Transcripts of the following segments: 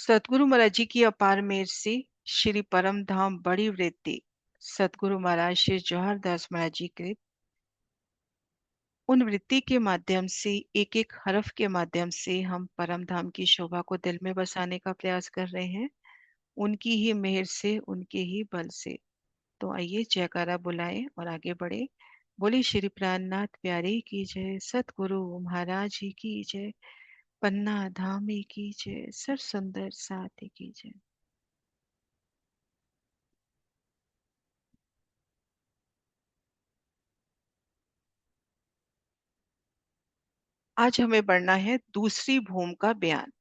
सतगुरु महाराज जी की अपार मेहर से श्री परम धाम बड़ी वृत्ति सतगुरु महाराज श्री जवाहर दास महाराज जी कृत उन वृत्ति के माध्यम से एक एक हरफ के माध्यम से हम परम धाम की शोभा को दिल में बसाने का प्रयास कर रहे हैं। उनकी ही मेहर से, उनके ही बल से। तो आइए जयकारा बुलाएं और आगे बढ़े। बोले श्री प्राणनाथ प्यारे की जय, सतगुरु महाराज जी की जय, पन्ना धामी की जय, सर सुंदर साथी की जय। आज हमें पढ़ना है दूसरी भूमि का बयान।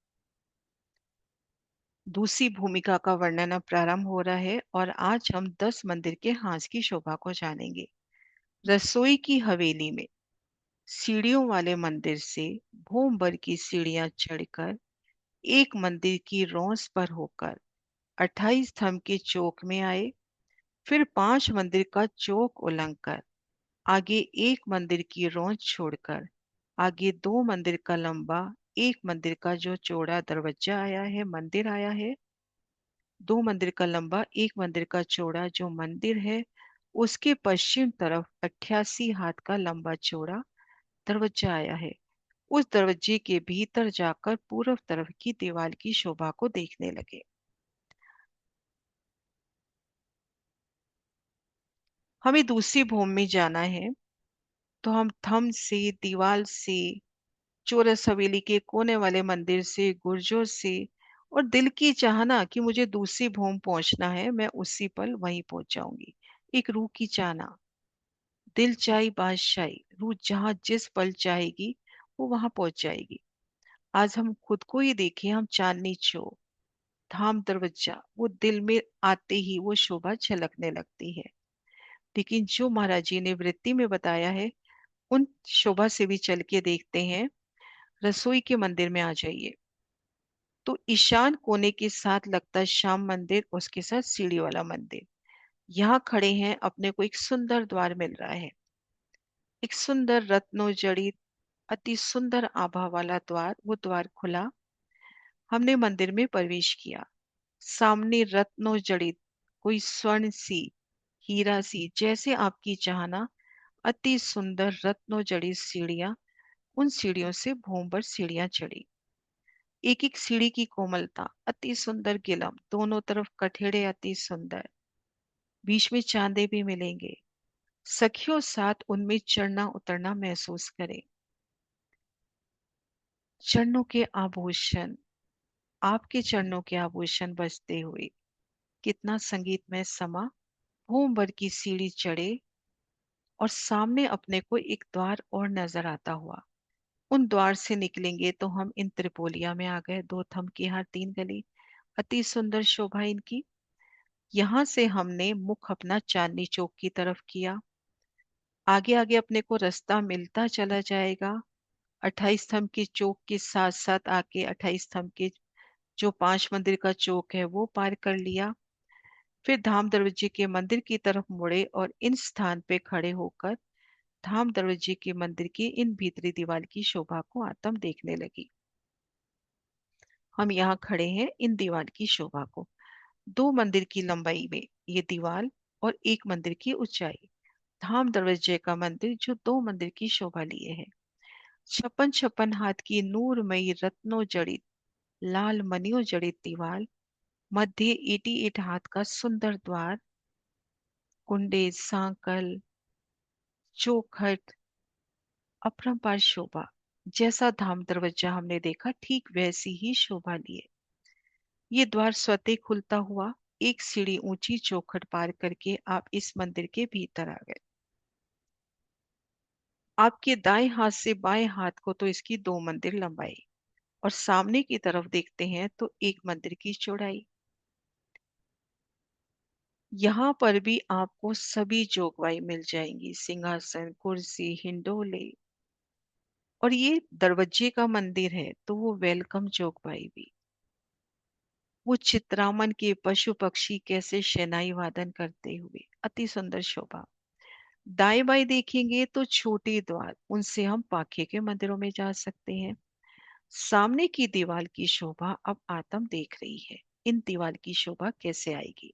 दूसरी भूमिका का वर्णन अब प्रारंभ हो रहा है और आज हम 10 मंदिर के हास की शोभा को जानेंगे। रसोई की हवेली में सीढ़ियों वाले मंदिर से भूम भर की सीढ़ियां चढ़कर एक मंदिर की रौंस पर होकर 28 थंब के चौक में आए। फिर 5 मंदिर का चौक उलंघ कर आगे एक मंदिर की रौंस छोड़कर आगे 2 मंदिर का लंबा, एक मंदिर का जो चौड़ा दरवाजा आया है, मंदिर आया है। 2 मंदिर का लंबा, एक मंदिर का चौड़ा जो मंदिर है, उसके पश्चिम तरफ 88 हाथ का लंबा चौड़ा दरवाजा आया है। उस दरवाजे के भीतर जाकर पूर्व तरफ की दीवार की शोभा को देखने लगे। हमें दूसरी भूमि में जाना है, तो हम थंब से, दीवार से, चौरस हवेली के कोने वाले मंदिर से, गुर्जों से और दिल की चाहना कि मुझे दूसरी भूमि पहुंचना है, मैं उसी पल वहीं पहुंच जाऊंगी। एक रूह की चाहना, दिल चाही बादशाही, रूह जहां जिस पल चाहेगी वो वहां पहुंच जाएगी। आज हम खुद को ही देखें, हम चांदनी चौक, धाम दरवाजा, वो दिल में आते ही वो शोभा झलकने लगती है। लेकिन जो महाराज जी ने वृत्ति में बताया है, उन शोभा से भी चल के देखते हैं। रसोई के मंदिर में आ जाइए तो ईशान कोने के साथ लगता श्याम मंदिर, उसके साथ सीढ़ी वाला मंदिर। यहाँ खड़े हैं, अपने को एक सुंदर द्वार मिल रहा है। एक सुंदर रत्नों जड़ित अति सुंदर आभा वाला द्वार। वो द्वार खुला, हमने मंदिर में प्रवेश किया। सामने रत्नों जड़ित कोई स्वर्ण सी, हीरा सी, जैसे आपकी चाहना, अति सुंदर रत्नों जड़ित सीढ़ियां। उन सीढ़ियों से भूम पर सीढ़ियां चढ़ी। एक एक सीढ़ी की कोमलता, अति सुंदर गिलम, दोनों तरफ कठेड़े अति सुंदर, बीच में चांदे भी मिलेंगे। सखियों साथ उनमें चढ़ना उतरना महसूस करें। चरणों के आभूषण, आपके चरणों के आभूषण बजते हुए, कितना संगीतमय समा। भूम भर की सीढ़ी चढ़े और सामने अपने को एक द्वार और नजर आता हुआ। उन द्वार से निकलेंगे तो हम इन त्रिपोलिया में आ गए। 2 थंब की हर 3 गली, अति सुंदर शोभा इनकी। यहाँ से हमने मुख अपना चांदनी चौक की तरफ किया। आगे आगे अपने को रास्ता मिलता चला जाएगा। 28 स्तंभ के चौक के साथ साथ आके 28 स्तंभ के जो 5 मंदिर का चौक है वो पार कर लिया। फिर धाम दरवाजे के मंदिर की तरफ मुड़े और इन स्थान पे खड़े होकर धाम दरवाजे के मंदिर की इन भीतरी दीवार की शोभा को आत्म देखने लगी। हम यहाँ खड़े हैं इन दीवार की शोभा को। 2 मंदिर की लंबाई में ये दीवार और 1 मंदिर की ऊंचाई। धाम दरवाजे का मंदिर जो 2 मंदिर की शोभा लिए है। 56 हाथ की नूरमयी रत्नों जड़ित, लाल मनियों जड़ित दीवार, मध्य 88 हाथ का सुंदर द्वार, कुंडे, सांकल, चौखट, अपरंपार शोभा। जैसा धाम दरवाजा हमने देखा, ठीक वैसी ही शोभा लिए। ये द्वार स्वतः खुलता हुआ एक सीढ़ी ऊंची चौखट पार करके आप इस मंदिर के भीतर आ गए। आपके दाएं हाथ से बाएं हाथ को तो इसकी 2 मंदिर लंबाई और सामने की तरफ देखते हैं तो 1 मंदिर की चौड़ाई। यहाँ पर भी आपको सभी जोगवाई मिल जाएंगी, सिंहासन, कुर्सी, हिंडोले। और ये दरवाजे का मंदिर है तो वो वेलकम जोगवाई भी। वो चित्रामन के पशु पक्षी कैसे शहनाई वादन करते हुए, अति सुंदर शोभा। दाएं बाएं देखेंगे तो छोटे द्वार, उनसे हम पाखे के मंदिरों में जा सकते हैं। सामने की दीवार की शोभा अब आत्म देख रही है। इन दीवार की शोभा कैसे आएगी?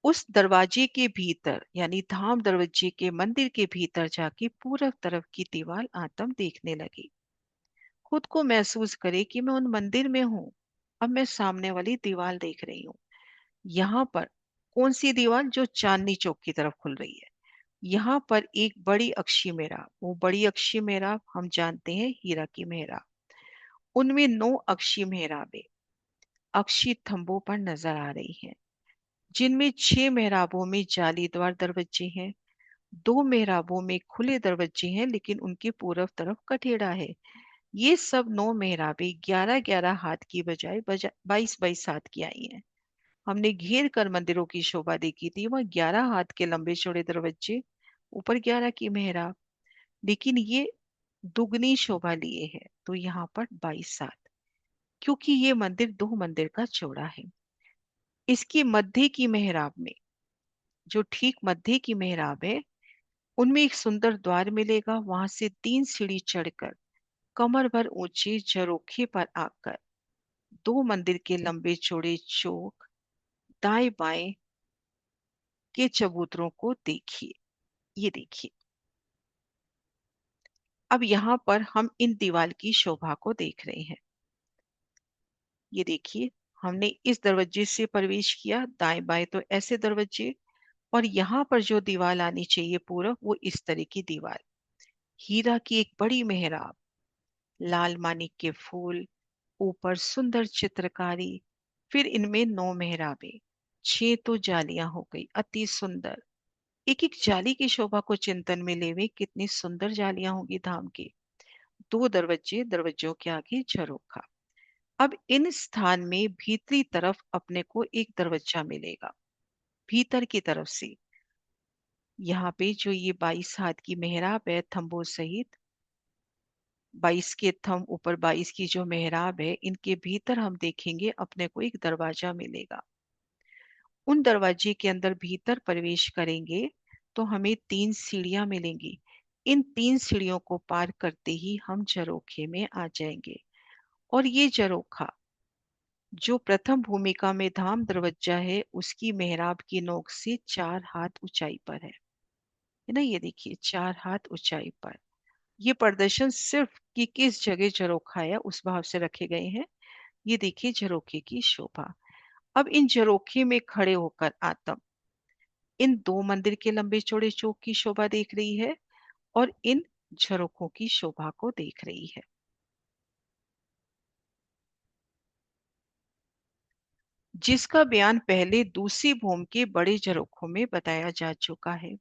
उस दरवाजे के भीतर यानी धाम दरवाजे के मंदिर के भीतर जाके पूरब तरफ की दीवार आत्म देखने लगी। खुद को महसूस करे कि मैं उन मंदिर में हूँ। अब मैं सामने वाली दीवार देख रही हूँ। यहाँ पर कौन सी दीवार? जो चांदनी चौक की तरफ खुल रही है। यहाँ पर एक बड़ी अक्षी मेहराब, वो बड़ी अक्षी मेहराब हम जानते हैं हीरा की मेहराब। उनमें 9 अक्षी मेहराबें अक्षी थंबों पर नजर आ रही हैं, जिनमें 6 मेहराबों में जालीदार दरवाजे हैं। 2 मेहराबों में खुले दरवाजे हैं, लेकिन उनके पूरब तरफ कठेड़ा है। ये सब 9 मेहराबें 11-11 हाथ की बजाय 22-22 हाथ की आई हैं। हमने घेर कर मंदिरों की शोभा देखी थी, वह 11 हाथ के लंबे चौड़े दरवाजे, ऊपर 11 की मेहराब, लेकिन ये दुगनी शोभा लिए है, तो यहाँ पर 22 हाथ, क्योंकि ये मंदिर 2 मंदिर का चौड़ा है। इसकी मध्य की मेहराब में, जो ठीक मध्य की मेहराब है, उनमें एक सुंदर द्वार मिलेगा। वहां से 3 सीढ़ी चढ़कर कमर भर ऊंचे झरोखे पर आकर 2 मंदिर के लंबे चौड़े चौक दाएं बाएं के चबूतरों को देखिए। ये देखिए, अब यहाँ पर हम इन दीवार की शोभा को देख रहे हैं। ये देखिए, हमने इस दरवाजे से प्रवेश किया, दाएं बाएं तो ऐसे दरवाजे, और यहाँ पर जो दीवार आनी चाहिए पूरब, वो इस तरह की दीवार। हीरा की एक बड़ी मेहराब, लाल मानिक के फूल, ऊपर सुंदर चित्रकारी, फिर इनमें 9 मेहराबें, 6 तो जालियां हो गई, अति सुंदर। एक एक जाली की शोभा को चिंतन में लेवे, कितनी सुंदर जालियां होंगी धाम की। 2 दरवाजे, दरवाजों के आगे झरोखा। अब इन स्थान में भीतरी तरफ अपने को एक दरवाजा मिलेगा, भीतर की तरफ से। यहाँ पे जो ये 22 हाथ की मेहराब है थंबों सहित, 22 के थंब ऊपर 22 की जो मेहराब है, इनके भीतर हम देखेंगे अपने को एक दरवाजा मिलेगा। उन दरवाजे के अंदर भीतर प्रवेश करेंगे तो हमें 3 सीढ़ियां मिलेंगी। इन 3 सीढ़ियों को पार करते ही हम झरोखे में आ जाएंगे। और ये झरोखा जो प्रथम भूमिका में धाम दरवाजा है, उसकी मेहराब की नोक से 4 हाथ ऊंचाई पर है ना? ये देखिए, 4 हाथ ऊंचाई पर। ये प्रदर्शन सिर्फ कि किस जगह झरोखा है उस भाव से रखे गए हैं। ये देखिए झरोखे की शोभा। अब इन झरोखे में खड़े होकर आत्म इन 2 मंदिर के लंबे चौड़े चौक की शोभा देख रही है और इन झरोखों की शोभा को देख रही है। जिसका बयान पहले दूसरी भूमि के बड़े झरोखों में बताया जा चुका है।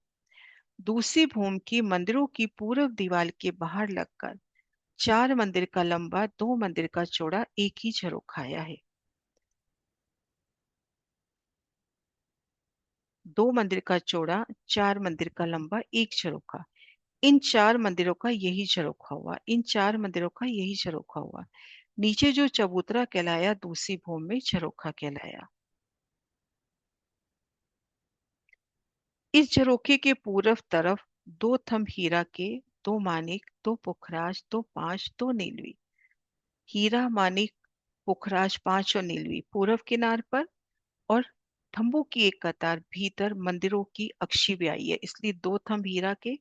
दूसरी भूमि की मंदिरों की पूर्व दीवार के बाहर लगकर 4 मंदिर का लंबा 2 मंदिर का चौड़ा एक ही झरोखा आया है। 2 मंदिर का चौड़ा, 4 मंदिर का लंबा एक झरोखा। इन 4 मंदिरों का यही झरोखा हुआ, इन 4 मंदिरों का यही झरोखा हुआ। नीचे जो चबूतरा कहलाया दूसरी भूमि में झरोखा कहलाया। इस झरोखे के पूरब तरफ 2 थंब हीरा के, 2 मानिक, 2 पुखराज, 2 पांच, 2 नीलवी। हीरा, मानिक, पुखराज, पांच और नीलवी पूरब किनार पर, और थंबों की एक कतार भीतर मंदिरों की अक्षी भी आई है, इसलिए 2 थंब हीरा के,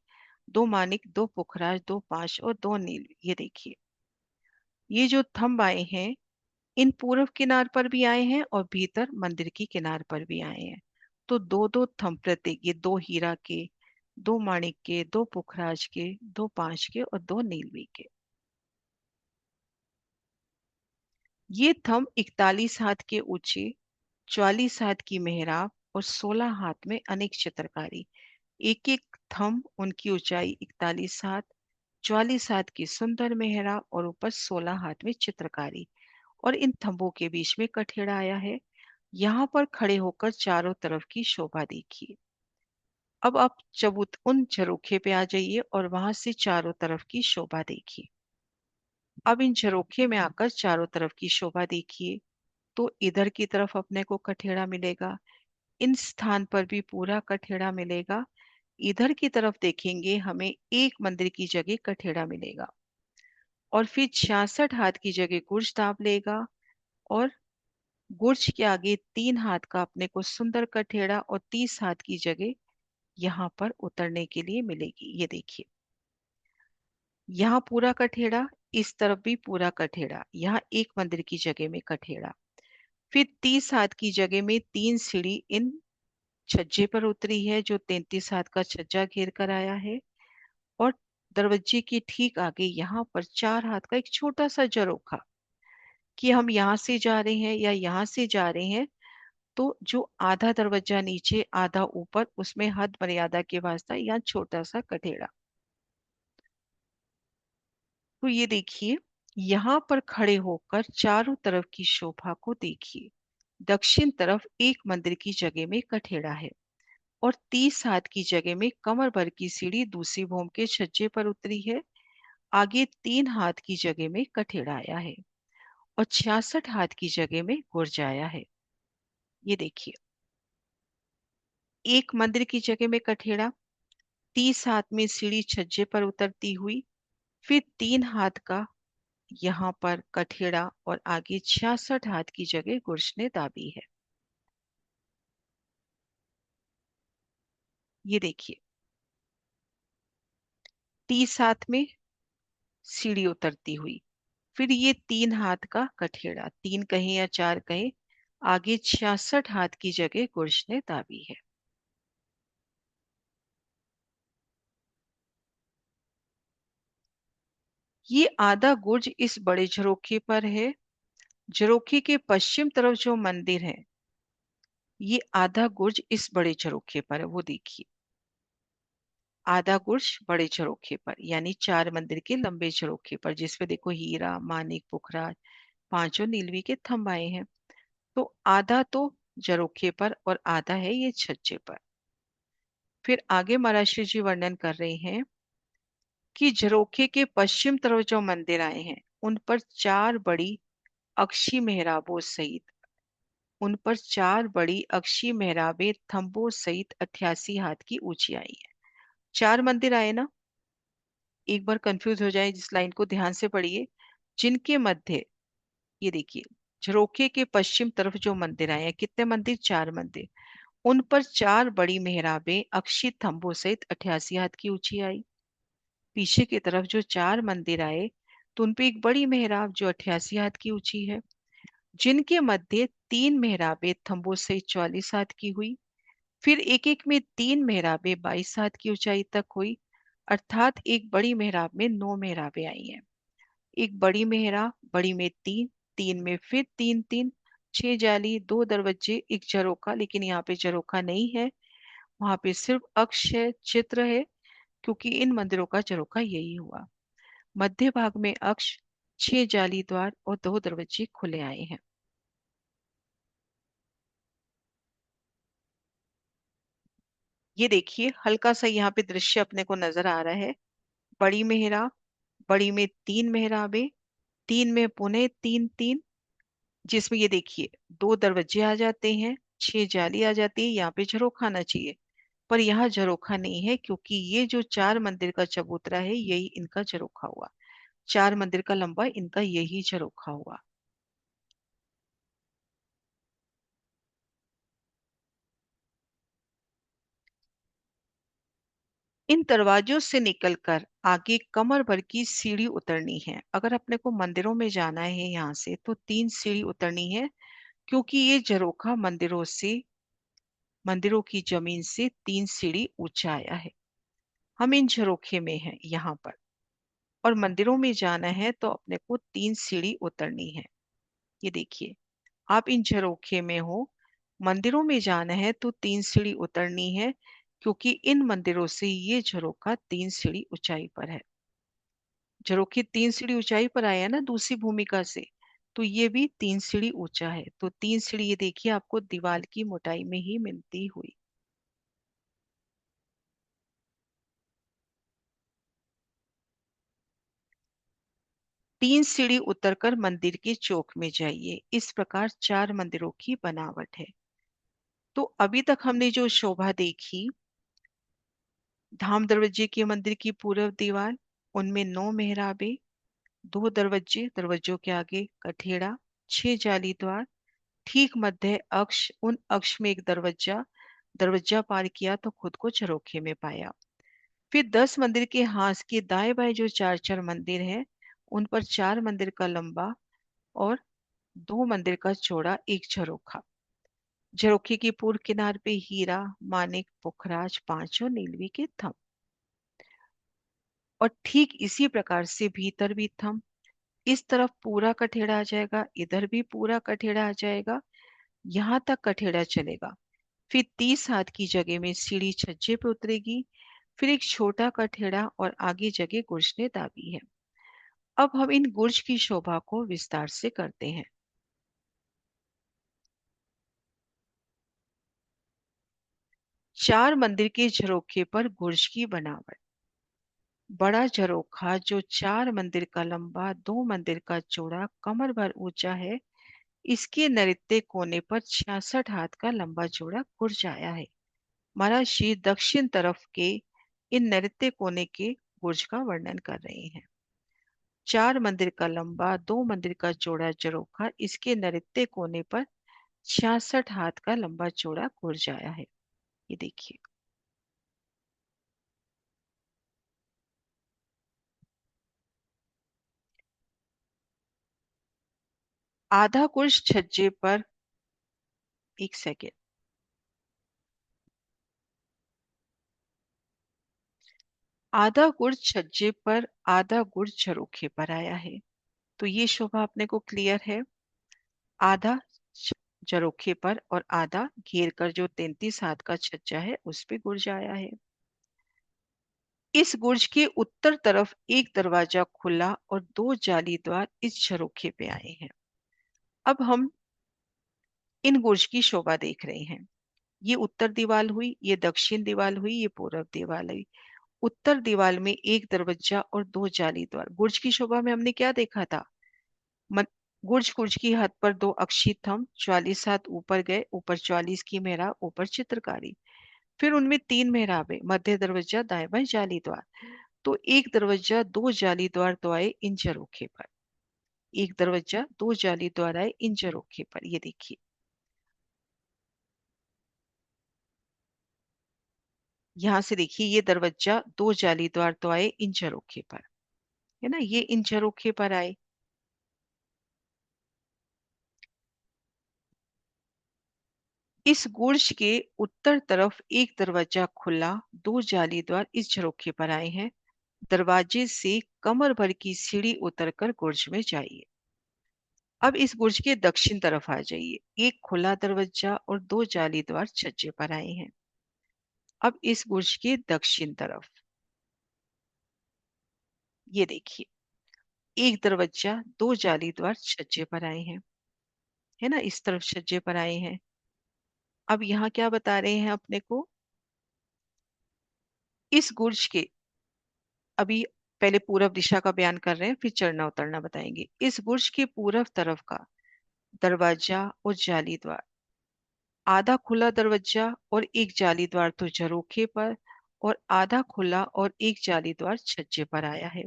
2 मानिक, 2 पुखराज, 2 पांच और 2 नीलवी। ये देखिए, ये जो थंब आए हैं, इन पूर्व किनार पर भी आए हैं और भीतर मंदिर की किनार पर भी आए हैं। तो 2-2 थंब प्रत्येक, ये 2 हीरा के, 2 माणिक के, 2 पुखराज के, 2 पांच के और 2 नीलवी के। ये थंब 41 हाथ के ऊंचे, 44 हाथ की मेहराब और 16 हाथ में अनेक चित्रकारी। एक एक थंब उनकी ऊंचाई 41 हाथ, 44 हाथ की सुंदर मेहराब और ऊपर 16 हाथ में चित्रकारी, और इन थंबों के बीच में कठेड़ा आया है। यहाँ पर खड़े होकर चारों तरफ की शोभा देखिए। अब आप चबूत उन झरोखे पे आ जाइए और वहां से चारों तरफ की शोभा देखिए। अब इन झरोखे में आकर चारों तरफ की शोभा देखिए, तो इधर की तरफ अपने को कठेड़ा मिलेगा, इन स्थान पर भी पूरा कठेड़ा मिलेगा, इधर की तरफ देखेंगे हमें एक मंदिर की जगह कठेड़ा मिलेगा, और फिर 66 हाथ की जगह गुर्ज दाब लेगा, और गुर्ज के आगे 3 हाथ का अपने को सुंदर कठेड़ा और 30 हाथ की जगह यहाँ पर उतरने के लिए मिलेगी। ये देखिए, यहाँ पूरा कठेड़ा, इस तरफ भी पूरा कठेड़ा, यहाँ एक मंदिर की जगह में कठेड़ा। फिर 30 हाथ की जगह में 3 सीढ़ी इन छज्जे पर उतरी है, जो 33 हाथ का छज्जा घेर कर आया है। और दरवाजे के ठीक आगे यहाँ पर 4 हाथ का एक छोटा सा झरोखा, कि हम यहाँ से जा रहे हैं या यहाँ से जा रहे हैं, तो जो आधा दरवाजा नीचे आधा ऊपर, उसमें हद मर्यादा के वास्ते यहाँ छोटा सा कठेड़ा। तो ये देखिए, यहाँ पर खड़े होकर चारों तरफ की शोभा को देखिए। दक्षिण तरफ एक मंदिर की जगह में कठेड़ा है, और 30 हाथ की जगह में कमर भर की सीढ़ी दूसरी भूमि के छज्जे पर उतरी है। आगे 3 हाथ की जगह में कठेड़ा आया है, और 66 हाथ की जगह में गुर्ज आया है। ये देखिए, एक मंदिर की जगह में कठेड़ा, 30 हाथ में सीढ़ी छज्जे पर उतरती हुई, फिर 3 हाथ का यहाँ पर कठेड़ा, और आगे 66 हाथ की जगह गुर्ज ने दाबी है। ये देखिए, 30 हाथ में सीढ़ी उतरती हुई, फिर ये 3 हाथ का कठेड़ा, 3 कहें या 4 कहें, आगे 66 हाथ की जगह गुर्ज ने दाबी है। ये आधा गुर्ज इस बड़े झरोखे पर है। झरोखे के पश्चिम तरफ जो मंदिर है, ये आधा गुर्ज इस बड़े झरोखे पर है। वो देखिए, आधा गुर्ज बड़े झरोखे पर, यानी 4 मंदिर के लंबे झरोखे पर, जिसपे देखो हीरा, मानिक, पुखराज, 5 नीलवी के थंब आए हैं। तो आधा तो झरोखे पर और आधा है ये छज्जे पर। फिर आगे महाराज जी वर्णन कर रहे हैं कि झरोखे के पश्चिम तरफ जो मंदिर आए हैं, उन पर 4 बड़ी अक्षी मेहराबों सहित उन पर 4 बड़ी अक्षी मेहराबें थंबों सहित 88 हाथ की ऊंचाई है। 4 मंदिर आए ना, एक बार कंफ्यूज हो जाए, जिस लाइन को ध्यान से पढ़िए। जिनके मध्य, ये देखिए, झरोखे के पश्चिम तरफ जो मंदिर आए हैं, कितने मंदिर? 4 मंदिर। उन पर 4 बड़ी मेहराबें अक्षी थंबों सहित 88 हाथ की ऊंची आई। पीछे की तरफ जो 4 मंदिर आए, तो उन पे एक बड़ी मेहराब जो 88 हाथ की ऊंची है, जिनके मध्य 3 मेहराबें थंबों सहित 44 हाथ की हुई। फिर एक एक में 3 मेहराबें 22 हाथ की ऊंचाई तक हुई, अर्थात एक बड़ी मेहराब में 9 मेहराबें आई हैं। एक बड़ी मेहराब, बड़ी में 3, 3 में फिर 3 3, 6 जाली, 2 दरवाजे, एक झरोखा, लेकिन यहाँ पे झरोखा नहीं है, वहां पे सिर्फ अक्ष है, चित्र है, क्योंकि इन मंदिरों का झरोखा यही हुआ। मध्य भाग में अक्ष, 6 जाली द्वार और 2 दरवाजे खुले आए हैं। ये देखिए, हल्का सा यहाँ पे दृश्य अपने को नजर आ रहा है। बड़ी मेहराब, बड़ी में 3 मेहराबें, 3 में पुनः 3 3, जिसमें ये देखिए 2 दरवाजे आ जाते हैं, 6 जाली आ जाती है। यहाँ पे झरोखा आना चाहिए, पर यहाँ झरोखा नहीं है, क्योंकि ये जो 4 मंदिर का चबूतरा है, यही इनका झरोखा हुआ। 4 मंदिर का लंबा इनका यही झरोखा हुआ। इन दरवाजों से निकलकर आगे कमर भर की सीढ़ी उतरनी है। अगर अपने को मंदिरों में जाना है यहाँ से, तो 3 सीढ़ी उतरनी है, क्योंकि ये झरोखा मंदिरों की जमीन से 3 सीढ़ी ऊंचा आया है। हम इन झरोखे में हैं यहाँ पर, और मंदिरों में जाना है तो अपने को 3 सीढ़ी उतरनी है। ये देखिए, आप इन झरोखे में हो, मंदिरों में जाना है तो 3 सीढ़ी उतरनी है, क्योंकि इन मंदिरों से ये झरोखा 3 सीढ़ी ऊंचाई पर है। झरोखे 3 सीढ़ी ऊंचाई पर आया ना दूसरी भूमिका से, तो ये भी 3 सीढ़ी ऊंचा है। तो 3 सीढ़ी ये देखिए आपको दीवार की मोटाई में ही मिलती हुई। 3 सीढ़ी उतरकर मंदिर के चौक में जाइए। इस प्रकार 4 मंदिरों की बनावट है। तो अभी तक हमने जो शोभा देखी, धाम दरवाजे के मंदिर की पूर्व दीवार, उनमें 9 मेहराबे, 2 दरवाजे, दरवाजों के आगे कठेड़ा, 6 जाली द्वार, ठीक मध्य अक्ष, उन अक्ष में एक दरवाजा, दरवाजा पार किया तो खुद को झरोखे में पाया। फिर 10 मंदिर के हाथ के दाएं बाएं जो चार चार मंदिर है, उन पर 4 मंदिर का लंबा और 2 मंदिर का चौड़ा एक झरोखा। झरोखे की पूर्व किनार पे हीरा, मानिक, पुखराज, पांचों नीलवी के थंभ। और ठीक इसी प्रकार से भीतर भी थंभ। इस तरफ पूरा कठेड़ा आ जाएगा, इधर भी पूरा कठेड़ा आ जाएगा, यहाँ तक कठेड़ा चलेगा। फिर 30 हाथ की जगह में सीढ़ी छज्जे पे उतरेगी। फिर एक छोटा कठेड़ा और आगे जगह गुर्ज ने दाबी है। अब हम इन गुर्ज की शोभा को विस्तार से करते हैं। चार मंदिर के झरोखे पर गुर्ज की बनावट। बड़ा झरोखा जो 4 मंदिर का लंबा, 2 मंदिर का चौड़ा, कमर भर ऊंचा है, इसके नैऋत्य कोने पर 66 हाथ का लंबा चौड़ा गुर्ज आया है। महाराज श्री दक्षिण तरफ के इन नैऋत्य कोने के बुर्ज का वर्णन कर रहे हैं। 4 मंदिर का लंबा, 2 मंदिर का चौड़ा झरोखा, इसके नैऋत्य कोने पर 66 हाथ का लंबा चौड़ा बुर्ज आया है। ये देखिए। आधा गुर्ज छज्जे पर, एक सेकेंड, आधा गुर्ज छज्जे पर, आधा गुर्ज झरोखे पर आया है। तो ये शोभा अपने को क्लियर है। आधा झरोखे पर और आधा घेर कर जो 33 हाथ का छज्जा है उस पे गुर्ज आया है। इस गुर्ज के उत्तर तरफ एक दरवाजा खुला और 2 जाली द्वार इस झरोखे पे आए हैं। अब हम इन गुर्ज की शोभा देख रहे हैं। ये उत्तर दीवार हुई, ये दक्षिण दीवार हुई, ये पूर्व दीवार हुई। उत्तर दीवार में एक दरवाजा और 2 जाली द्वार। गुर्ज की शोभा में हमने क्या देखा था? मन, गुर्ज गुर्ज की हद पर 2 अक्षी थंभ, 44 हाथ ऊपर गए, ऊपर 44 की मेहराब, ऊपर चित्रकारी। फिर उनमें 3 मेहराबे, मध्य दरवाजा, दाएं बाएं जाली द्वार। तो एक दरवाजा, 2 जाली द्वार तो आए इन झरोखे पर। एक दरवाजा, 2 जाली द्वार आए इन झरोखे पर। ये देखिए, यहां से देखिए, ये दरवाजा, 2 जाली द्वार तो आए इन झरोखे पर, है ना, ये इन झरोखे पर आए। इस गुर्ज के उत्तर तरफ एक दरवाजा खुला, 2 जाली द्वार इस झरोखे पर आए हैं। दरवाजे से कमर भर की सीढ़ी उतरकर गुर्ज में जाइए। अब इस गुर्ज के दक्षिण तरफ आ जाइए। एक खुला दरवाजा और 2 जाली द्वार छज्जे पर आए हैं। अब इस गुर्ज के दक्षिण तरफ ये देखिए, एक दरवाजा, 2 जाली द्वार छज्जे पर आए हैं, है ना, इस तरफ छज्जे पर आए हैं। अब यहाँ क्या बता रहे हैं अपने को? इस गुर्ज के, अभी पहले पूरब दिशा का बयान कर रहे हैं, फिर चढ़ना उतरना बताएंगे। इस बुर्ज के पूरब तरफ का दरवाजा और जाली द्वार, आधा खुला दरवाजा और एक जाली द्वार तो झरोखे पर, और आधा खुला और एक जाली द्वार छज्जे पर आया है।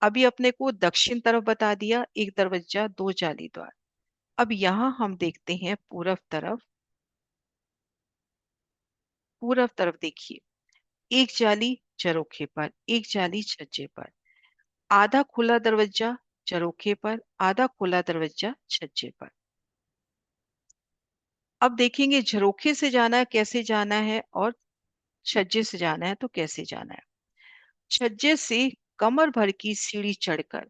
अभी अपने को दक्षिण तरफ बता दिया, एक दरवाजा, 2 जाली द्वार। अब यहाँ हम देखते हैं पूरब तरफ। पूरब तरफ देखिए, एक जाली झरोखे पर, एक जाली छज्जे पर, आधा खुला दरवाजा झरोखे पर, आधा खुला दरवाजा छज्जे पर। अब देखेंगे झरोखे से जाना है कैसे जाना है, और छज्जे से जाना है तो कैसे जाना है। छज्जे से कमर भर की सीढ़ी चढ़कर,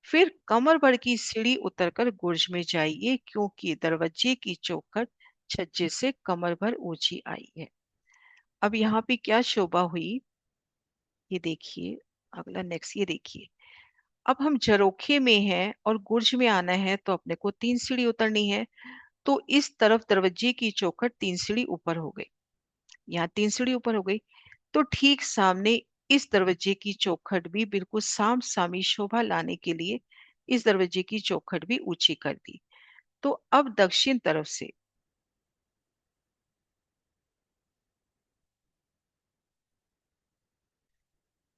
फिर कमर भर की सीढ़ी उतरकर गुर्ज में जाइए, क्योंकि दरवाजे की चौखट छज्जे से कमर भर ऊंची आई है। अब यहाँ पे क्या शोभा हुई, ये देखिए। अगला नेक्स्ट ये देखिए। अब हम झरोखे में हैं और गुर्ज में आना है तो अपने को 3 सीढ़ी उतरनी है। तो इस तरफ दरवाजे की चौखट 3 सीढ़ी ऊपर हो गई, यहाँ 3 सीढ़ी ऊपर हो गई। तो ठीक सामने इस दरवाजे की चौखट भी बिल्कुल साम सामी शोभा लाने के लिए इस दरवाजे की चौखट भी ऊंची कर दी। तो अब दक्षिण तरफ से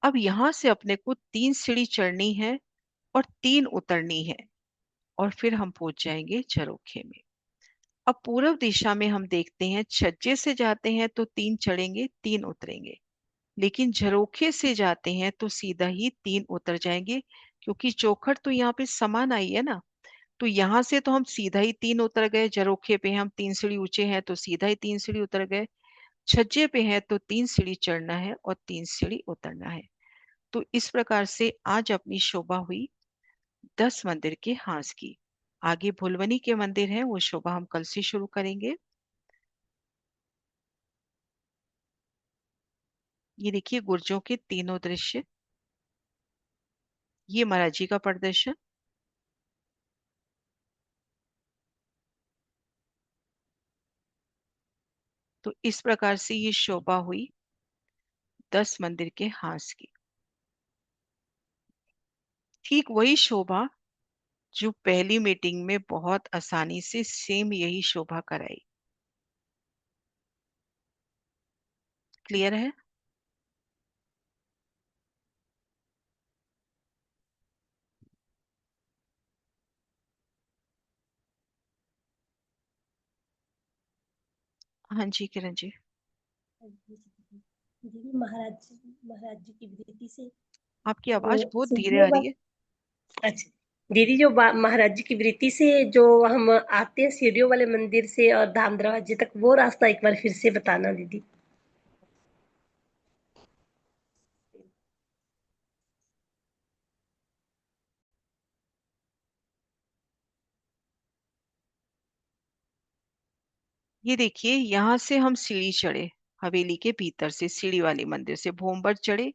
अब यहां से अपने को 3 सीढ़ी चढ़नी है और 3 उतरनी है, और फिर हम पहुंच जाएंगे झरोखे में। अब पूर्व दिशा में हम देखते हैं, छज्जे से जाते हैं तो 3 चढ़ेंगे 3 उतरेंगे, लेकिन झरोखे से जाते हैं तो सीधा ही 3 उतर जाएंगे, क्योंकि चौखट तो यहाँ पे समान आई है ना। तो यहां से तो हम सीधा ही 3 उतर गए, झरोखे पे हम 3 सीढ़ी ऊंचे हैं तो सीधा ही 3 सीढ़ी उतर गए, छज्जे पे है तो 3 सीढ़ी चढ़ना है और 3 सीढ़ी उतरना है। तो इस प्रकार से आज अपनी शोभा हुई 10 मंदिर के हांस की। आगे भुलवनी के मंदिर है, वो शोभा हम कल से शुरू करेंगे। ये देखिए गुर्जों के तीनों दृश्य, ये महाराज जी का प्रदर्शन। तो इस प्रकार से ये शोभा हुई 10 मंदिर के हांस की। ठीक वही शोभा जो पहली मीटिंग में बहुत आसानी से सेम यही शोभा कराई। क्लियर है? हाँ जी किरण जी। दीदी महाराज महाराज जी की वृत्ति से आपकी वो आवाज बहुत धीरे सीढ़ियों आ रही पर। है। अच्छा दीदी, जो महाराज जी की वृत्ति से जो हम आते हैं सीढ़ियों वाले मंदिर से और धाम दरवाजे तक, वो रास्ता एक बार फिर से बताना दीदी। ये देखिए यहाँ से हम सीढ़ी चढ़े, हवेली के भीतर से सीढ़ी वाले मंदिर से भोमबर चढ़े।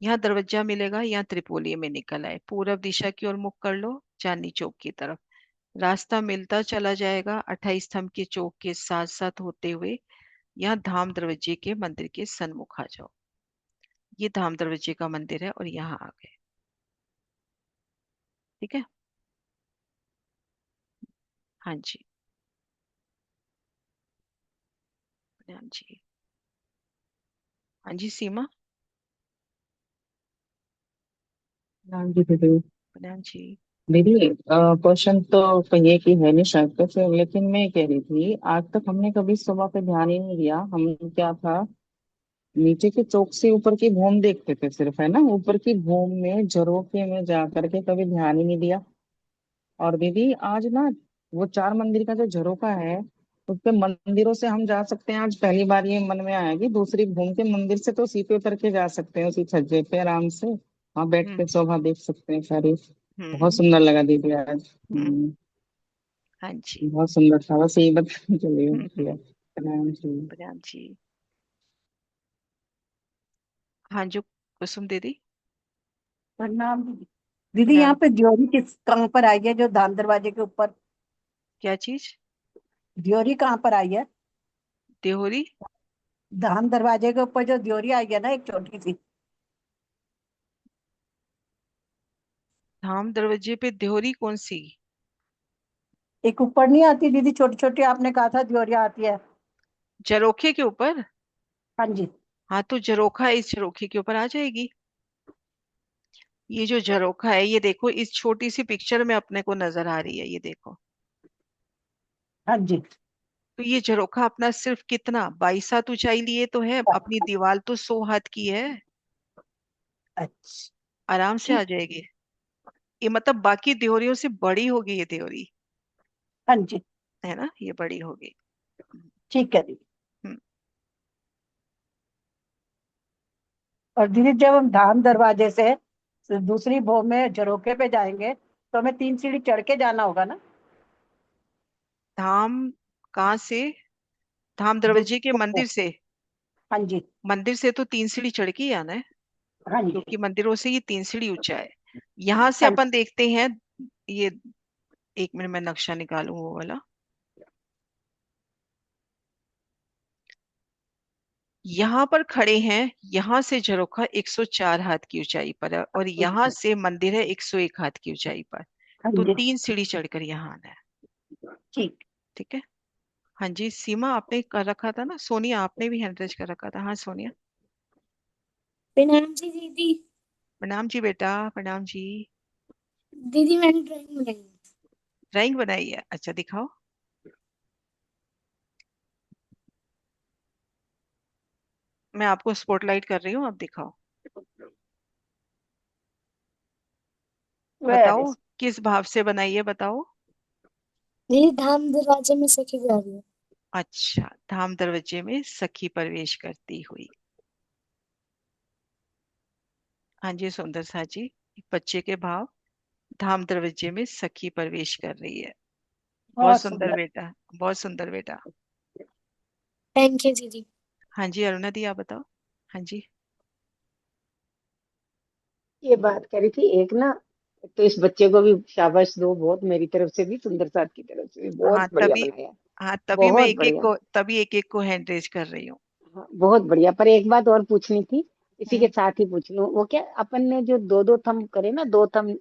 यहाँ दरवाजा मिलेगा, यहाँ त्रिपोली में निकल आए, पूरब दिशा की ओर मुख कर लो, चांदनी चौक की तरफ। रास्ता मिलता चला जाएगा 28 स्तंभ के चौक के साथ साथ होते हुए, यहाँ धाम दरवाजे के मंदिर के सन्मुख आ जाओ। ये धाम दरवाजे का मंदिर है और यहाँ आ गए। ठीक है। हाँ जी। हाँ जी। हाँ जी सीमा। हाँ जी दीदी। हाँ जी। दीदी, क्वेश्चन तो कहिए कि है नहीं शायद तक, लेकिन मैं कह रही थी आज तक हमने कभी सुबह पे ध्यान ही नहीं दिया। हम क्या था, नीचे के चौक से ऊपर की भूम देखते थे सिर्फ, है ना, ऊपर की भूम में झरोखे में जा करके कभी ध्यान ही नहीं दिया। और दीदी आज ना, वो 4 मंदिर का जो झरोखा है, उस पे मंदिरों से हम जा सकते हैं। आज पहली बार ये मन में आया कि दूसरी भूम के मंदिर से तो सीधे उतर के जा सकते हैं उसी छज्जे पे आराम से, वहां बैठ हम्म के शोभा देख सकते हैं सारी। बहुत हम्म सुंदर लगा दीदी आज। हम्म। हाँ जी। बहुत सुंदर था, बस यही बताने के लिए हम्म। किया। प्रणाम जी। प्रधान जी। हाँ जो कुसुम दीदी। प्रणाम दीदी। दीदी, यहाँ प्रणाम। पे ड्योरी किस कहाँ पर आई है, जो धाम दरवाजे के ऊपर? क्या चीज? ड्योरी कहाँ पर आई है? देहोरी? धाम दरवाजे के ऊपर जो ड्योरी आई है ना, एक छोटी सी। धाम दरवाजे पे देहोरी कौन सी? एक ऊपर नहीं आती दीदी, छोटी छोटी, आपने कहा था ड्योरिया आती है। झरोखे के ऊपर? हाँ जी। हाँ तो झरोखा इस झरोखे के ऊपर आ जाएगी। ये जो झरोखा है, ये देखो इस छोटी सी पिक्चर में अपने को नजर आ रही है, ये देखो। हाँ जी। तो ये झरोखा अपना सिर्फ कितना 22 हाथ ऊंचाई लिए तो है, अपनी दीवार तो 100 हाथ की है। अच्छा। आराम से आ ठीक। जाएगी। ये मतलब बाकी देहोरियों से बड़ी होगी ये देहोरी, हाँ जी। है ना, ये बड़ी होगी। ठीक है दीदी। हम्म। और दीदी, जब हम धाम दरवाजे से दूसरी भोग में झरोके पे जाएंगे, तो हमें 3 सीढ़ी चढ़ के जाना होगा ना? धाम कहाँ से? धाम दरवाजे के दूसरी भोग में। मंदिर से? हाँ जी। मंदिर से तो 3 सीढ़ी चढ़ के ही आना है, हाँ जी। क्योंकि मंदिरों से ये 3 सीढ़ी ऊंचा है। यहाँ से हाँ अपन देखते हैं, ये 1 मिनट में नक्शा निकालूं वो वाला। यहाँ पर खड़े हैं, यहाँ से झरोखा 104 हाथ की ऊंचाई पर है, और यहाँ जी। से मंदिर है 101 हाथ की ऊंचाई पर। हाँ तो जी। 3 सीढ़ी चढ़कर यहाँ आना है। ठीक। ठीक है। हाँ जी सीमा, आपने कर रखा था ना, सोनिया आपने भी हैंड रेज कर रखा था। हाँ सोनिया। प्रणाम जी दीदी। प्रणाम जी बेटा, प्रणाम जी। दीदी मैंने ड्राइंग बनाई है। ड्राइंग बनाई है? अच्छा दिखाओ। मैं आपको स्पॉटलाइट कर रही हूँ, आप दिखाओ। वेरी। बताओ किस भाव से बनाई है, बताओ। दीदी धाम दरवाजे में सखी जा रही है। अच्छा, धाम दरवाजे में सखी प्रवेश करती हुई। हाँ जी सुंदर सा जी, एक बच्चे के भाव। धाम दरवाजे में सखी प्रवेश कर रही है। बहुत बहुत सुंदर सुंदर। बेटा, बहुत सुंदर बेटा। थैंक यू दीदी। हाँ जी अरुणा दी, आप बताओ। हाँ जी। ये बात करी थी एक ना, तो इस बच्चे को भी शाबाश दो बहुत, मेरी तरफ से भी, सुंदर साथ की तरफ से भी हाँ बहुत बढ़िया तभी, बनाया। हाँ तभी मैं बहुत एक एक बढ़िया। को, तभी एक एक को हैंड रेज कर रही हूँ। हाँ, बहुत बढ़िया। पर एक बात और पूछनी थी, इसी के हम्म। साथ ही पूछ लूं, वो क्या अपन ने जो दो दो थंब करे ना, दो थंब,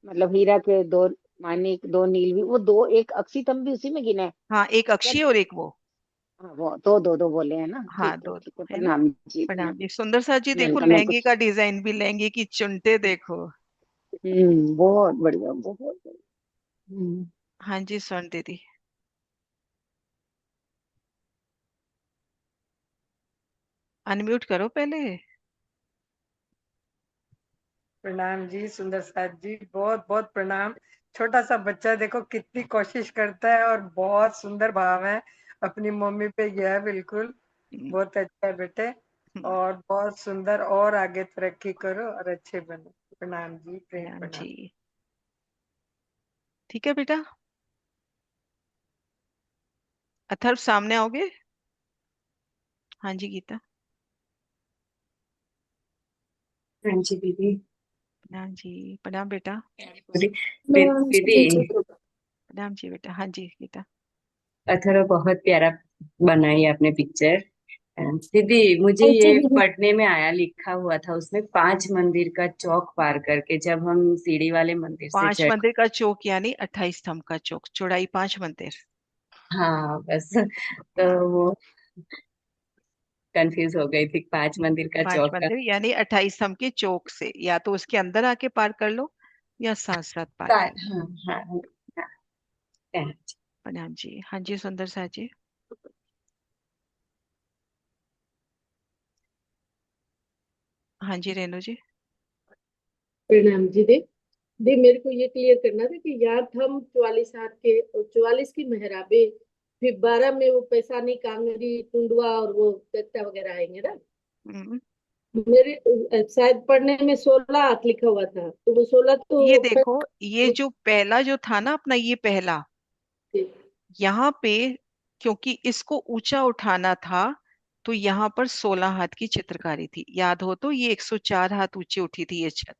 मतलब हीरा के दो, मानिक दो, नील भी, वो दो, एक अक्षी थंब भी उसी में गिने हैं? हाँ एक क्या? अक्षी और एक वो। हाँ, वो तो दो दो बोले हैं ना, हाँ ठीक है दो ठीक है, दो है ना। प्रणाम जी, प्रणाम प्रणाम। जी सुंदर सा जी, मैंने देखो कहा मैं लहंगे कुछ, का डिजाइन भी, लहंगे की चुनटे देखो। बहुत बढ़िया, बहुत बढ़िया। हाँ जी स्वर्ण दीदी। अनम्यूट करो पहले। प्रणाम जी सुंदर साथ जी, बहुत बहुत प्रणाम। छोटा सा बच्चा देखो कितनी कोशिश करता है, और बहुत सुंदर भाव है, अपनी मम्मी पे गया है बिल्कुल। हम्म, बहुत अच्छा है बेटे, हम्म, और बहुत सुंदर, और आगे तरक्की करो और अच्छे बनो। प्रणाम जी, प्रेम प्रणाम प्रणाम। जी। ठीक है बेटा। अथर्व सामने आओगे? हाँ जी गीता। हाँ जी दीदी। प्रणाम जी। प्रणाम बेटा। प्रणाम जी दीदी, दीदी। प्रणाम जी बेटा। हाँ जी गीता। अथर्व बहुत प्यारा बनाई आपने पिक्चर। दीदी मुझे थैंक यू ये दीदी। पढ़ने में आया, लिखा हुआ था उसमें, 5 मंदिर का चौक पार करके जब हम सीढ़ी वाले मंदिर से पांच चढ़। मंदिर का चौक यानी 28 स्तंभ का चौक, चौड़ाई 5 मंदिर। हाँ बस, हाँ, तो वो कंफ्यूज हो गई थी, 5 मंदिर का पांच चौक का। मंदिर यानी 28 स्तंभ के चौक से, या तो उसके अंदर आके पार कर लो या साथ साथ पार कर लो। हाँ हाँ हाँ, हाँ। प्रणाम जी। हाँ जी सुंदर सा जी। हाँ जी रेणु जी। प्रणाम जी दे। दे मेरे को ये क्लियर करना था कि याद हम 44 हाथ के और 44 की मेहराबे, फिर 12 में वो पैसानी कांगड़ी टुंडवा और वो दत्ता वगैरह आएंगे ना। हम्म, मेरे शायद पढ़ने में 16 हाथ लिखा हुआ था, तो वो 16 ये तो देखो, ये जो पहला जो था ना अपना, ये पहला, यहाँ पे क्योंकि इसको ऊंचा उठाना था, तो यहाँ पर 16 हाथ की चित्रकारी थी। याद हो तो ये 104 हाथ ऊंची उठी थी ये छत।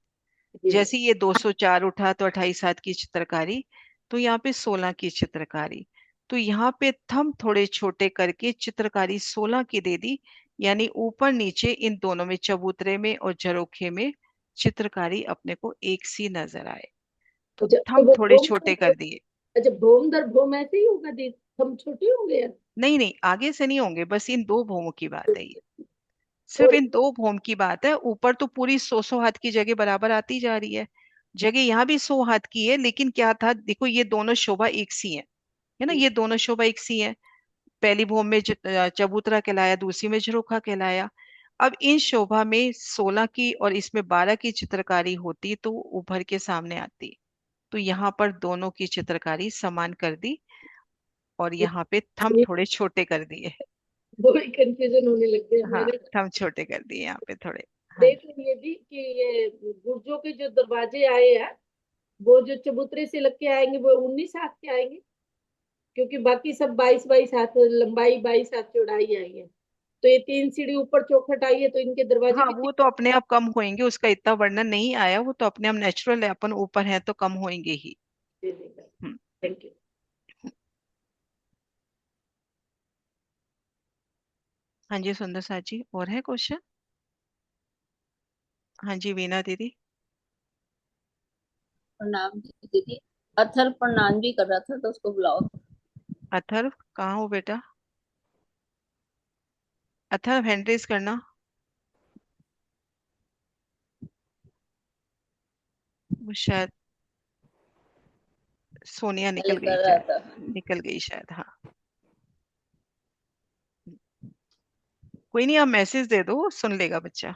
जैसे ये 204 उठा तो 28 हाथ की चित्रकारी, तो यहाँ पे 16 की चित्रकारी। तो यहाँ पे थंब थोड़े छोटे करके चित्रकारी 16 की दे दी, यानी ऊपर नीचे इन दोनों में, चबूतरे में और झरोखे में, चित्रकारी अपने को एक सी नजर आए, तो अच्छा तो थंब वो थोड़े भोम छोटे दर, कर दिए। अच्छा भोम दर भोम ऐसे ही होगा दी, हम छोटे होंगे यार। नहीं नहीं, आगे से नहीं होंगे, बस इन दो भूमों की बात है ये। सिर्फ और इन दो भूम की बात है, ऊपर तो पूरी 100 हाथ की जगह बराबर आती जा रही है। जगह यहाँ भी 100 हाथ की है, लेकिन क्या था देखो, ये दोनों शोभा एक सी है ना, ये दोनों शोभा एक सी है। पहली भूम में चबूतरा कहलाया, दूसरी में झरोखा कहलाया। अब इन शोभा में 16 की और इसमें 12 की चित्रकारी होती तो उभर के सामने आती। तो यहाँ पर दोनों की चित्रकारी समान कर दी, और यहाँ पे थंब थोड़े छोटे कर दिए। वो ही कंफ्यूजन होने लग गया हाँ, मैंने। थंब छोटे कर दिए यहाँ पे थोड़े। हाँ जी। देखो ये भी कि ये गुर्जों के जो दरवाजे आए हैं, वो जो चबूतरे से लग के आएंगे वो 19 हाथ के आएंगे, क्योंकि बाकी सब 22-22 हाथ लंबाई, 22 हाथ चौड़ाई आई है। तो ये 3 सीढ़ी ऊपर चौखट आई है, तो इनके दरवाजे हाँ भी वो तो अपने आप कम होंगे, उसका इतना वर्णन नहीं आया, वो तो अपने आप नेचुरल है, अपन ऊपर हैं तो कम होंगे ही। 3। हम्म। Thank you. हाँ जी सुंदर सा जी, और है क्वेश्चन? हाँ जी वीना दीदी। प्रणाम जी दीदी। अथर्व प्रणाम भी कर रहा था तो उसको बुलाओ। अथर्व कहाँ हो बेटा? अथर्व हैंड रेज करना। वो शायद सोनिया निकल निकल गई रहा शायद। था। निकल गई शायद, हाँ। कोई नहीं, आप मैसेज दे दो, सुन लेगा बच्चा।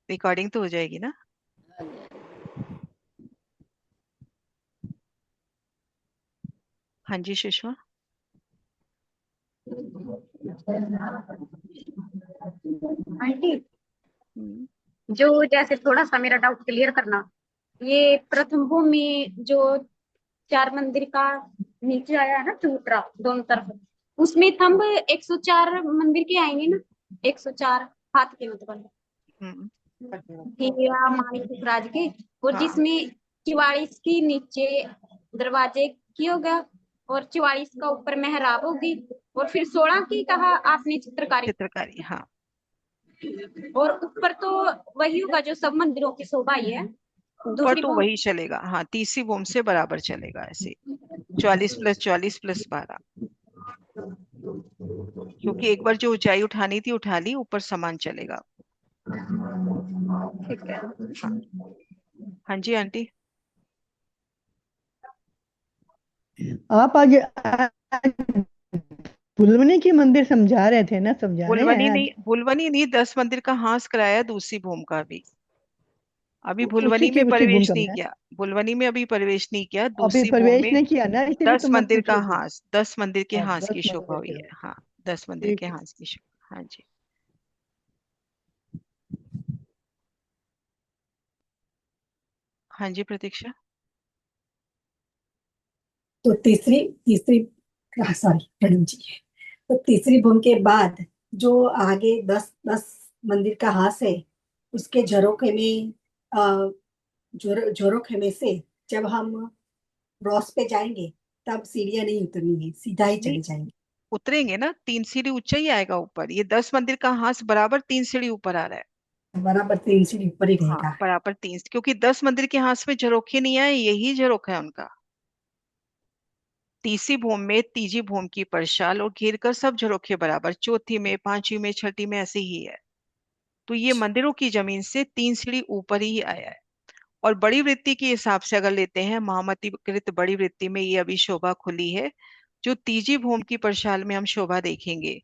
रिकॉर्डिंग तो हो जाएगी ना। हाँ जी। हाँ जी सुषमा। आंटी, हम्म, जो जैसे थोड़ा सा मेरा डाउट क्लियर करना। ये प्रथम भूमि जो 4 मंदिर का नीचे आया है ना, चबूतरा दोनों तरफ, उसमें थंब 104 मंदिर के आएंगे ना? 104 हाथ के मतलब, हम्म, हीरा माणिक राज के। और हाँ, जिसमें 44 की नीचे दरवाजे की होगा, और 44 का ऊपर मेहराब होगी, और फिर 16 की कहा आपने चित्रकारी, चित्रकारी, हाँ। और ऊपर तो वही होगा जो सब मंदिरों की शोभा ही है। ऊपर दूसरी तो भूमि वही चलेगा, हाँ, तीसरी भूमि से बराबर चलेगा ऐसे। 44 + 44 + 12। क्योंकि एक बार जो ऊंचाई उठानी थी उठा ली, ऊपर समान चलेगा। ठीक है। हाँ। हाँ जी आंटी। आप आज पुलवनी की मंदिर समझा रहे थे ना, समझा रहे हैं आज? भुलवनी नहीं, 10 मंदिर का हांस कराया दूसरी भूमि का भी। अभी उसी भुलवनी की में उसी भूमि प्रवेश का नहीं है। किया। भुलवनी में अभी प्रवेश नहीं किया, अभी दूसरी भूमि प्रवेश में। नहीं किया ना, इसीलिए दस तो मैं मंदिर पूछ का रही थी। हांस, 10 मंदिर के हाँ, हांस की 10 शोभा मंदिर हुई के है, हैं। हाँ। 10 मंदिर के ठीक है। हांस की शोभा, हाँ जी। हाँ जी प्रतीक्षा। तो तीसरी तीसरी सॉरी मैडम जी, तो तीसरी भूमि के बाद जो आगे 10 10 मंदिर का हास है, उसके झरोखे में झरोखे में से जब हम क्रॉस पे जाएंगे, तब सीढ़ियां नहीं उतरनी है, सीधा ही नहीं, चले जाएंगे। उतरेंगे ना, 3 सीढ़ी ऊंचा ही आएगा ऊपर। ये 10 मंदिर का हांस बराबर 3 सीढ़ी ऊपर आ रहा है। बराबर 3 सीढ़ी ऊपर ही हाँ, रहेगा। बराबर तीन, क्योंकि 10 मंदिर के हांस में झरोखे नहीं आए, यही झरोखा है उनका। तीसरी भूमि में तीजी भूमि की परछाल और घेर कर सब झरोखे बराबर, चौथी में, पांचवी में, छठी में ऐसे ही है। तो ये मंदिरों की जमीन से 3 सीढ़ी ऊपर ही आया है। और बड़ी वृत्ति के हिसाब से अगर लेते हैं, महामतीकृत बड़ी वृत्ति में ये अभी शोभा खुली है। जो तीजी भूमि की परछाल में हम शोभा देखेंगे।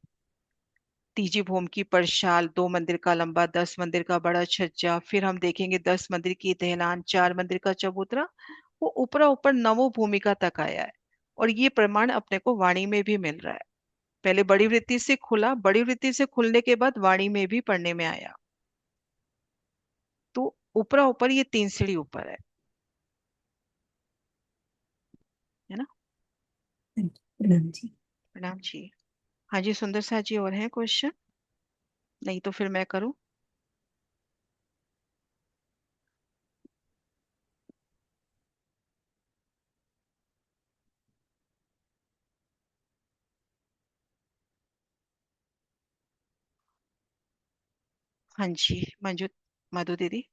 तीजी भूमि की परछाल, 2 मंदिर का लंबा, 10 मंदिर का बड़ा छज्जा, फिर हम देखेंगे 10 मंदिर की दहलान, 4 मंदिर का चबूतरा। वो ऊपरा ऊपर नवो भूमिका तक आया है। और ये प्रमाण अपने को वाणी में भी मिल रहा है। पहले बड़ी वृत्ति से खुला, बड़ी वृत्ति से खुलने के बाद वाणी में भी पढ़ने में आया। तो ऊपरा ऊपर ये 3 सीढ़ी ऊपर है ना। प्रणाम जी। प्रणाम जी। हाँ जी सुंदर सा जी, और है क्वेश्चन? नहीं तो फिर मैं करूं। हाँ जी मंजू, मधु दीदी।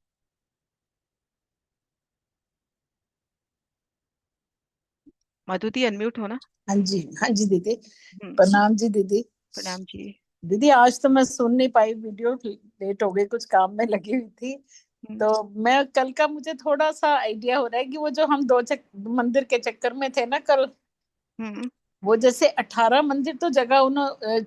मधु दी अनम्यूट हो ना। हाँ जी, हाँ जी दीदी। हम्म। प्रणाम जी दीदी। प्रणाम जी। दीदी आज तो मैं सुन नहीं पाई, वीडियो लेट हो गई, कुछ काम में लगी हुई थी। हम्म, तो मैं कल का मुझे थोड़ा सा आइडिया हो रहा है कि वो जो हम मंदिर के चक्कर में थे ना कल, हम्म। वो जैसे 18 मंदिर तो जगह उन्होंने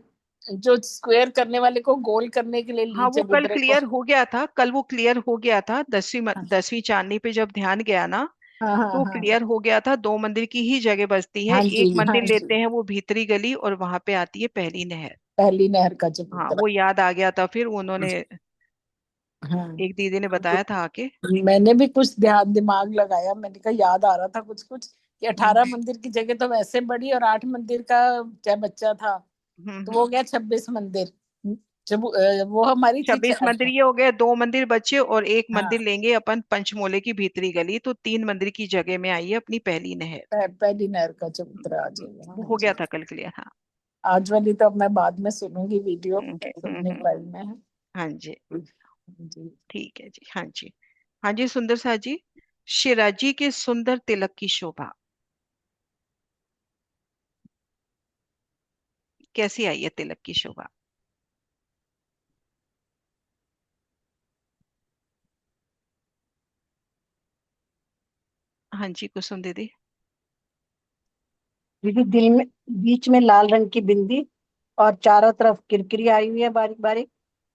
जो स्क्वायर करने वाले को गोल करने के लिए हाँ, ली वो कल चबूतरे को। क्लियर हो गया था, कल वो क्लियर हो गया था, 10वीं चांदनी पे जब ध्यान गया ना। हाँ हाँ तो हाँ क्लियर हो गया था, 2 मंदिर की ही जगह बचती है। हाँ एक जी, हाँ मंदिर जी। लेते हैं वो भीतरी गली, और वहां पे आती है पहली नहर। पहली नहर का हाँ, चबूतरा। वो याद आ गया था, फिर उन्होंने, हाँ, एक दीदी ने बताया था आके। मैंने भी कुछ ध्यान दिमाग लगाया, मैंने कहा याद आ रहा था कुछ कुछ कि हम्म, 18 मंदिर की जगह तो वैसे बड़ी, और 8 मंदिर का क्या बच्चा था, तो हम्म। वो गया 26 मंदिर। जब वो हमारी थी 26 मंदिर ये हो गए, 2 मंदिर बचे, और एक मंदिर हाँ, लेंगे अपन पंचमोले की भीतरी गली, तो 3 मंदिर की जगह में आई है अपनी पहली नहर। पहली नहर का हम्म, चबूतरा आ जाएगा। वो हाँ हो गया जी। था कल क्लियर, हाँ। आज वाली तो अब मैं बाद में सुनूंगी वीडियो, हम्म, सुन हम्म, नहीं पाई मैं। हाँ जी। जी। ठीक है जी, हाँ जी। हाँ जी सुंदर सा जी। शिराजी के सुंदर तिलक की शोभा कैसी आई है, तिलक की शोभा? हाँ जी कुसुम दीदी। दीदी दिल में बीच में लाल रंग की बिंदी और चारों तरफ किरकिरी आई हुई है बारीक बारीक,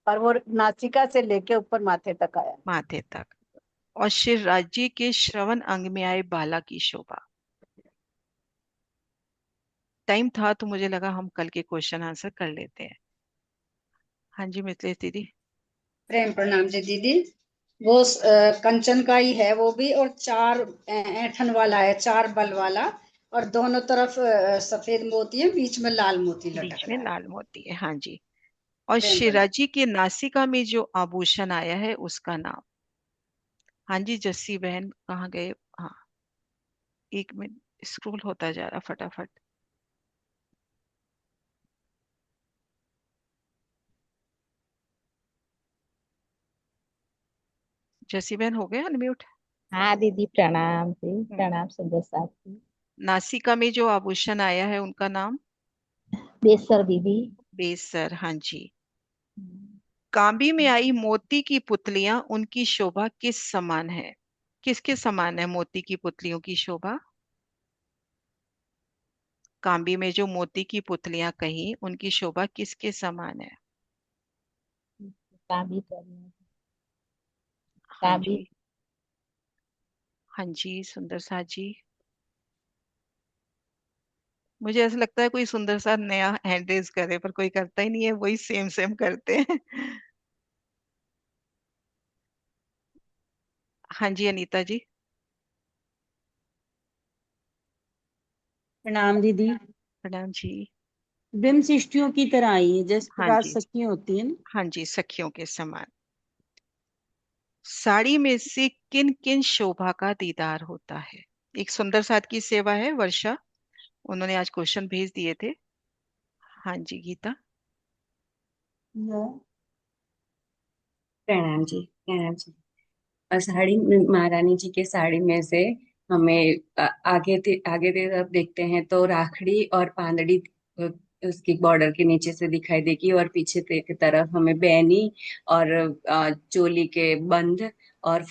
और वो नासिका से लेके ऊपर माथे तक आया। माथे तक। और शिव राज्य के श्रवण अंग में आए बाला की शोभा। टाइम था तो मुझे लगा हम कल के क्वेश्चन आंसर कर लेते हैं। हाँ जी मिथिलेश दीदी। प्रेम प्रणाम जी दीदी। वो कंचन का ही है वो भी, और चार ऐंठन वाला है, चार बल वाला, और दोनों तरफ सफेद मोती है, बीच में लाल मोती बीच लटक में रहा है। लाल मोती है, हाँ जी। और प्रेम प्रणाम। शिराजी की नासिका में जो आभूषण आया है उसका नाम। हाँ जी जस्सी बहन कहाँ गए। हाँ, एक मिनट स्क्रॉल होता जा रहा फटाफट। जस्सी बहन हो गए अनम्यूट। हाँ दीदी प्रणाम जी, प्रणाम सुंदर साथ जी। नासिका में जो आभूषण आया है उनका नाम। बेसर दीदी। बेसर, हाँ जी। कांबी में आई मोती की पुतलियां, उनकी शोभा किस समान है। किसके समान है मोती की पुतलियों की शोभा। कांबी में जो मोती की पुतलियां कही उनकी शोभा किसके समान है। काबी करना। हाँ काबी। जी। हाँ जी सुंदर सा जी। मुझे ऐसा लगता है कोई सुंदर सा नया हैंड रेज करे, पर कोई करता ही नहीं है, वही सेम सेम करते हैं। हाँ जी अनीता जी। प्रणाम दीदी। प्रणाम जी। ब्रह्म शिष्टियों की तरह आई है, जिस हाँ प्रकार जी। सखी होती है ना। हाँ जी सखियों के समान। साड़ी में से किन किन शोभा का दीदार होता है। एक सुंदर साथ की सेवा है वर्षा, उन्होंने आज क्वेश्चन भेज दिए थे। हाँ जी गीता। प्रणाम जी, प्रणाम जी। और साड़ी महारानी जी के साड़ी में से हमें आगे तरफ देखते हैं तो राखड़ी और पांदड़ी अ, उसकी बॉर्डर के नीचे से दिखाई देगी, और पीछे की तरफ हमें बैनी और चोली के बंद और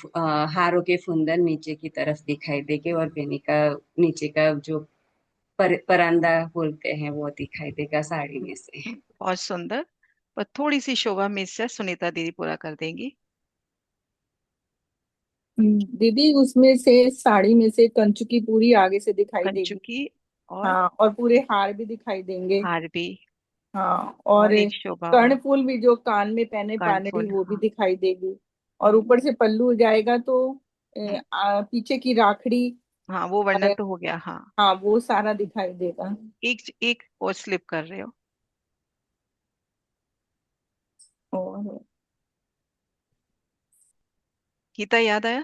हारों के फुंदन नीचे की तरफ दिखाई देंगे, और बैनी का नीचे का जो परंदा बोलते हैं वो दिखाई देगा साड़ी में से। बहुत सुंदर, पर थोड़ी सी शोभा मिस है, सुनीता दीदी पूरा कर देंगी। दीदी उसमें से साड़ी में से कंचुकी पूरी आगे से दिखाई देगी। कंचुकी और हाँ, और पूरे हार भी दिखाई देंगे। हार भी। हाँ, और और एक शोभा और कर्णफूल भी जो कान में पहने पानड़ी कानफुल, वो भी हाँ। दिखाई देगी। और ऊपर से पल्लू जाएगा तो हम्म, पीछे की राखड़ी। हाँ वो वर्णन और तो हो गया, हाँ। हाँ, वो सारा दिखाई देगा। एक एक और स्लिप कर रहे हो। और गीता याद आया।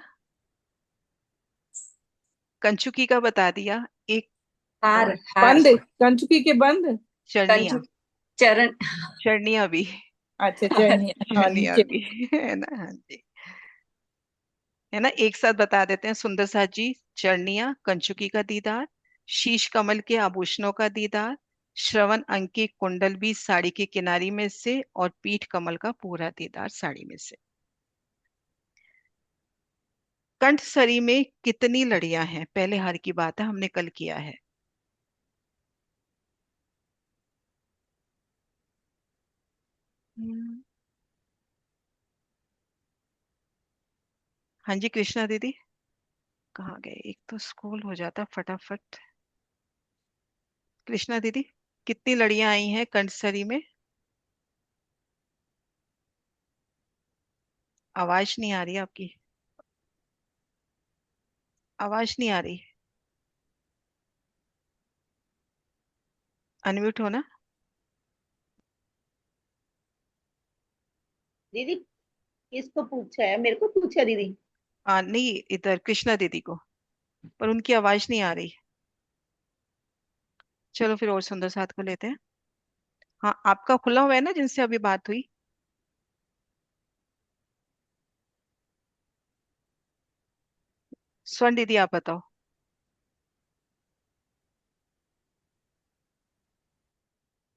कंचुकी का बता दिया। एक हार, और हार। बंद, कंचुकी के बंद। चरनिया। कंचु चरण। चरनिया भी। अच्छा चलिए, हाँ चरनिया नीचे। भी है ना, हाँ जी। है ना, एक साथ बता देते हैं। सुंदर साथ जी। चरनिया, कंचुकी का दीदार, शीश कमल के आभूषणों का दीदार, श्रवण अंग की कुंडल भी साड़ी की किनारी में से, और पीठ कमल का पूरा दीदार साड़ी में से। कंठसरी में कितनी लड़ियां हैं, पहले हार की बात है, हमने कल किया है। हम्म, हाँ जी कृष्णा दीदी। कहाँ गए, एक तो स्क्रॉल हो जाता फटाफट। कृष्णा दीदी, कितनी लड़ियां आई हैं कंठसरी में। आवाज नहीं आ रही आपकी, आवाज नहीं आ रही। अनम्यूट हो ना। दीदी किसको पूछा है, मेरे को पूछा दीदी। नहीं, इधर कृष्णा दीदी को, पर उनकी आवाज नहीं आ रही। चलो फिर और सुंदर साथ को लेते हैं। हाँ आपका खुला हुआ है ना जिनसे अभी बात हुई। स्वर्ण दीदी आप बताओ।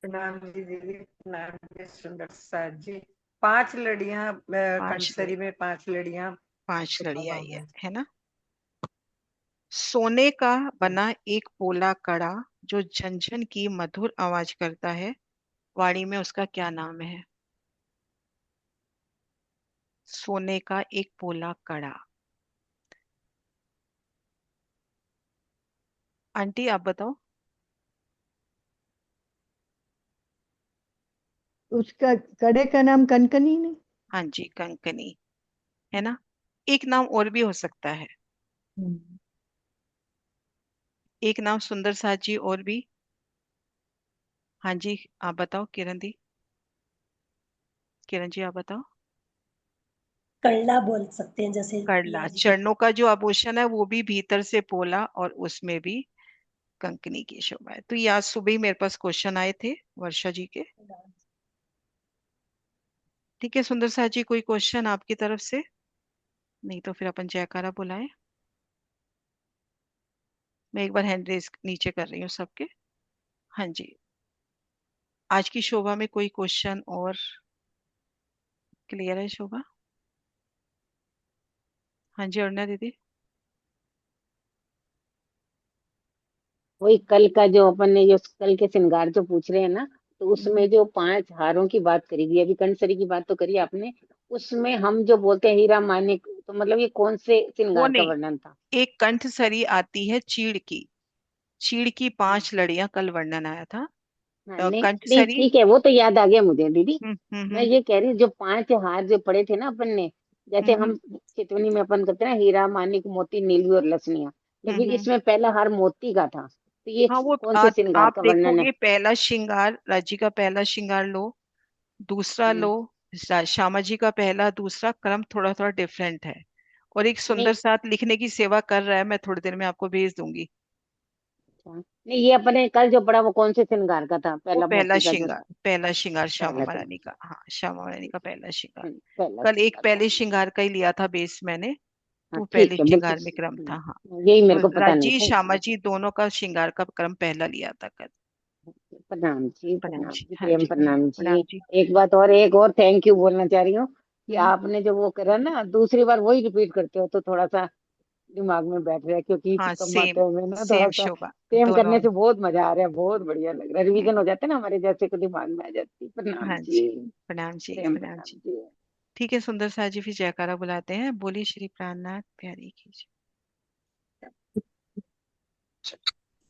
प्रणाम जी दीदी, प्रणाम जी सुंदर साथ जी। 5 लड़ियां, पांच लड़ी, कंसरी में 5 लड़ियां 5 लड़ी शोभा आई में। है ना। सोने का बना एक पोला कड़ा जो झनझन की मधुर आवाज करता है, वाणी में उसका क्या नाम है? सोने का एक पोला कड़ा। आंटी आप बताओ। उसका कड़े का नाम कनकनी नहीं? हाँ जी, कंकनी है ना। एक नाम और भी हो सकता है। एक नाम सुंदर साथ जी और भी। हाँ जी, आप बताओ किरण दी। किरण जी आप बताओ। कड़ला बोल सकते हैं, जैसे करला। पिया जी के। चरणों का जो आभूषण है वो भी भीतर से पोला और उसमें भी कंकनी की शोभा है। तो ये आज सुबह ही मेरे पास क्वेश्चन आए थे वर्षा जी के। ठीक है सुंदर साथ जी, कोई क्वेश्चन आपकी तरफ से? नहीं तो फिर अपन जयकारा बुलाएं। मैं एक बार हैंड रेस नीचे कर रही हूँ सबके। हाँ जी, आज की शोभा में कोई क्वेश्चन और? क्लियर है शोभा? हाँ जी अरुणा दीदी। वही कल का जो अपन ने जो कल के श्रृंगार जो पूछ रहे हैं ना, तो हम्म, उसमें जो 5 हारों की बात करी गई, अभी कंसरी की बात तो करी आपने, उसमें हम जो बोलते हैं हीरा मानिक, तो मतलब ये कौन से वो श्रृंगार का नहीं, वर्णन था? एक कंठसरी आती है चीड़ की। चीड़ की 5 लड़ियां कल वर्णन आया था। हाँ, नहीं नहीं कंठसरी। ठीक है, वो तो याद आ गया मुझे दीदी। हम्म हम्म मैं हम्म ये कह रही हूँ जो 5 हार जो पड़े थे ना अपन ने, जैसे हम्म हम चितवनी में अपन करते हैं ना, हीरा मानिक मोती नीलवी और लसनिया, लेकिन हम्म। इसमें पहला हार मोती का था, तो ये हाँ वो कौन से श्रृंगार आप का वर्णन है? देखोगे, पहला श्रृंगार राज्य का पहला श्रृंगार लो, दूसरा हम्म, लो। श्यामा जी का पहला दूसरा क्रम थोड़ा थोड़ा डिफरेंट है। और एक सुंदर नहीं साथ लिखने की सेवा कर रहा है, मैं थोड़ी देर में आपको भेज दूंगी। अच्छा, नहीं ये अपने कल जो पड़ा वो कौन से श्रृंगार का था, वो पहला पहला मोती का जो श्रृंगार, था? पहला श्रृंगार श्यामा पहला महारानी श्रृंगार। का। हाँ श्यामा महारानी का पहला श्रृंगार। पहला कल एक श्रृंगार था। पहले श्रृंगार का ही लिया था बेस मैंने। हाँ तो पहले ठीक है बिल्कुल। श्रृंगार में क्रम था। हाँ यही तो मेरे को पता नहीं राजी था श्यामा इसलिए। जी दोनों का श्रृंगार का क्रम पहला लिया था कल। प्रणाम जी, प्रणाम प्रणाम जी। जी, हाँ प्रेम जी प्रणाम प्रणाम जी। प्रणाम जी। एक बात और, एक और थैंक यू बोलना चाह रही हूँ कि हम्म। आपने जो वो करा ना, दूसरी बार वही रिपीट करते हो तो थोड़ा सा दिमाग में बैठ रहा है, क्योंकि हाँ कम सेम, मात्रा में ना थोड़ा सेम सा शोभा। सेम दोनों। करने से बहुत मजा आ रहा है, बहुत बढ़िया लग रहा है, रिवीजन हो हम्म, जाता है ना हमारे जैसे को, दिमाग में आ जाती है। प्रणाम हाँ जी। जी। प्रणाम जी प्रेम प्रणाम प्रणाम जी। जी। ठीक है सुंदर सा जी, फिर जयकारा बुलाते हैं। बोलिए श्री प्राणनाथ प्यारी की जय।